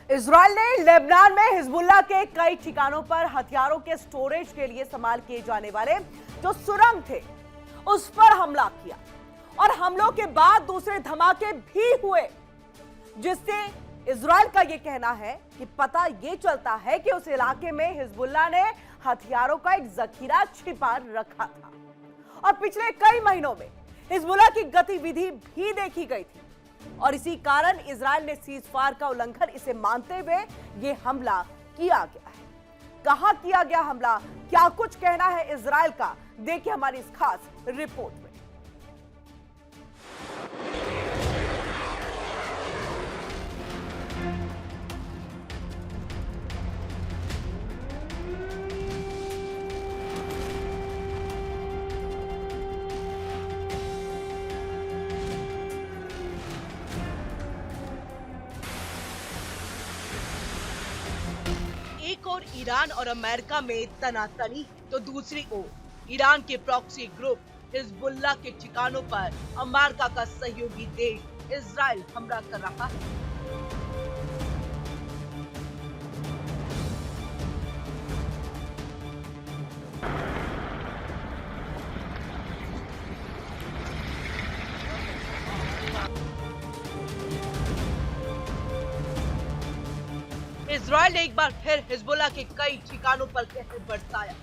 Israel ने Lebanon में Hezbollah के कई ठिकानों पर हथियारों के स्टोरेज के लिए इस्तेमाल किए जाने वाले जो सुरंग थे उस पर हमला किया और हमलों के बाद दूसरे धमाके भी हुए, जिससे इजराइल का यह कहना है कि पता यह चलता है कि उस इलाके में हिजबुल्लाह ने हथियारों का एक जखीरा छिपा रखा था और पिछले कई महीनों में हिजबुल्लाह की गतिविधि भी देखी गई थी और इसी कारण इजराइल ने सीज फायर का उल्लंघन इसे मानते हुए यह हमला किया गया है। कहां किया गया हमला, क्या कुछ कहना है इजराइल का, देखिए हमारी इस खास रिपोर्ट में। एक और ईरान और अमेरिका में तनातनी तो दूसरी ओर ईरान के प्रॉक्सी ग्रुप हिजबुल्लाह के ठिकानों पर अमेरिका का सहयोगी देश इजराइल हमला कर रहा है। इजराइल ने एक बार फिर हिजबुल्लाह के कई ठिकानों पर कहर बरसाया।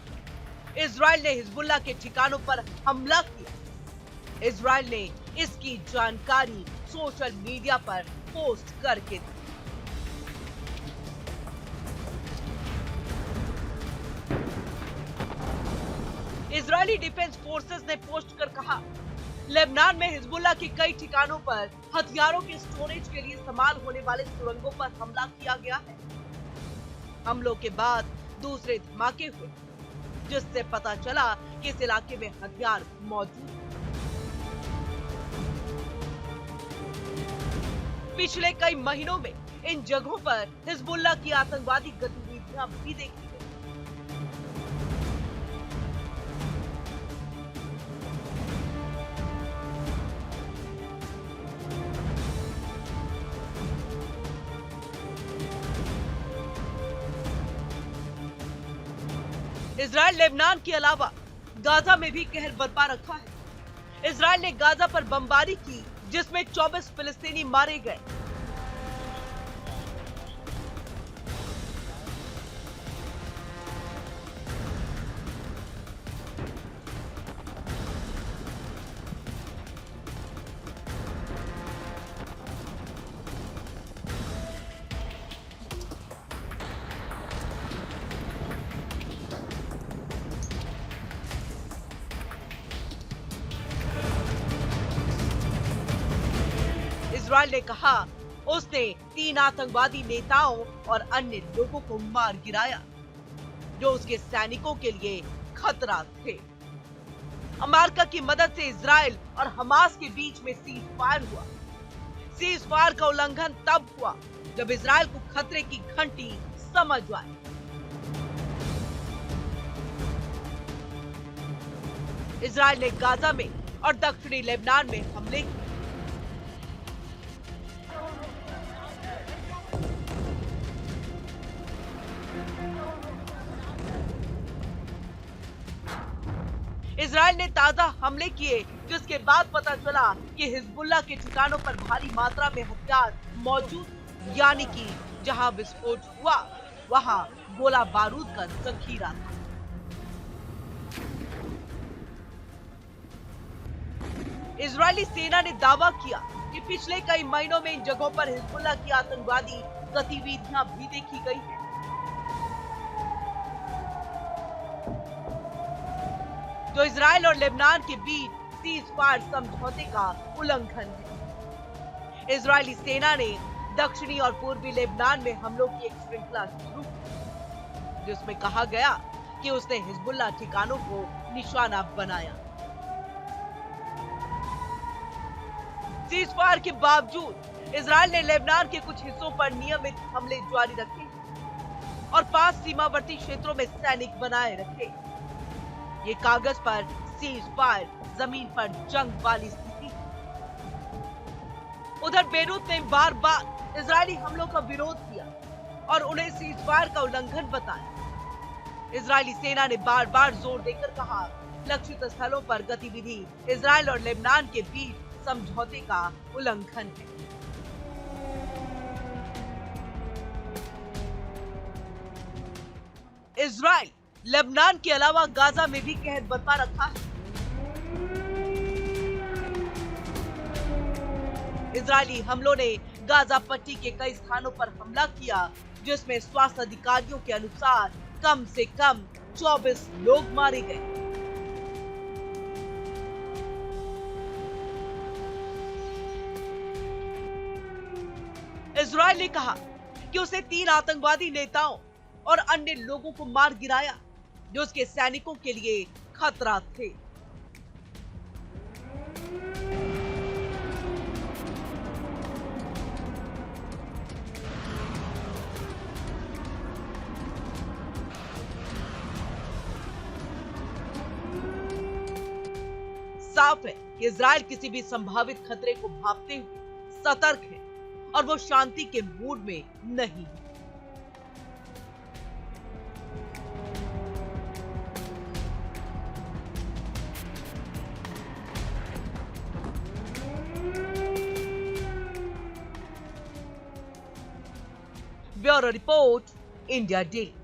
इजराइल ने हिजबुल्लाह के ठिकानों पर हमला किया। इजराइल ने इसकी जानकारी सोशल मीडिया पर पोस्ट करके दी। इजरायली डिफेंस फोर्सेस ने पोस्ट कर कहा, लेबनान में हिजबुल्लाह के कई ठिकानों पर हथियारों के स्टोरेज के लिए इस्तेमाल होने वाले सुरंगों पर हमला किया गया है। हमलों के बाद दूसरे धमाके हुए, जिससे पता चला कि इस इलाके में हथियार मौजूद हैं। पिछले कई महीनों में इन जगहों पर हिजबुल्लाह की आतंकवादी गतिविधियां भी देखी गई। इजराइल लेबनान के अलावा गाजा में भी कहर बरपा रखा है। इजराइल ने गाजा पर बमबारी की, जिसमें 24 फिलिस्तीनी मारे गए। इजराइल ने कहा उसने 3 आतंकवादी नेताओं और अन्य लोगों को मार गिराया, जो उसके सैनिकों के लिए खतरा थे। अमेरिका की मदद से इजराइल और हमास के बीच में सीज फायर हुआ। सीज फायर का उल्लंघन तब हुआ जब इजराइल को खतरे की घंटी समझ आई। इजराइल ने गाजा में और दक्षिणी लेबनान में हमले किए। इजराइल ने ताजा हमले किए, जिसके बाद पता चला कि हिजबुल्लाह के ठिकानों पर भारी मात्रा में हथियार मौजूद, यानी कि जहां विस्फोट हुआ वहां गोला बारूद का जखीरा था। इजरायली सेना ने दावा किया कि पिछले कई महीनों में इन जगहों पर हिजबुल्लाह की आतंकवादी गतिविधियां भी देखी गई हैं। जो इजराइल और लेबनान के बीच सीज फायर समझौते का उल्लंघन है। इजरायली सेना ने दक्षिणी और पूर्वी लेबनान में हमलों की एक श्रृंखला शुरू की, जिसमें कहा गया कि उसने हिजबुल्लाह ठिकानों को निशाना बनाया। सीज फायर के बावजूद इजराइल ने लेबनान के कुछ हिस्सों पर नियमित हमले जारी रखे और 5 सीमावर्ती क्षेत्रों में सैनिक बनाए रखे। ये कागज पर सीज फायर, जमीन पर जंग वाली स्थिति। उधर बेरूत ने बार बार इजरायली हमलों का विरोध किया और उन्हें सीजफायर का उल्लंघन बताया। इजरायली सेना ने बार बार जोर देकर कहा, लक्षित स्थलों पर गतिविधि इजरायल और लेबनान के बीच समझौते का उल्लंघन है। इजरायल लेबनान के अलावा गाजा में भी कहर बरपा रखा है। इजरायली हमलों ने गाजा पट्टी के कई स्थानों पर हमला किया, जिसमें स्वास्थ्य अधिकारियों के अनुसार कम से कम 24 लोग मारे गए। इजरायल ने कहा कि उसे 3 आतंकवादी नेताओं और अन्य लोगों को मार गिराया, जो उसके सैनिकों के लिए खतरा थे। साफ है कि इजरायल किसी भी संभावित खतरे को भांपते हुए सतर्क है और वो शांति के मूड में नहीं है। Bureau report, India daily.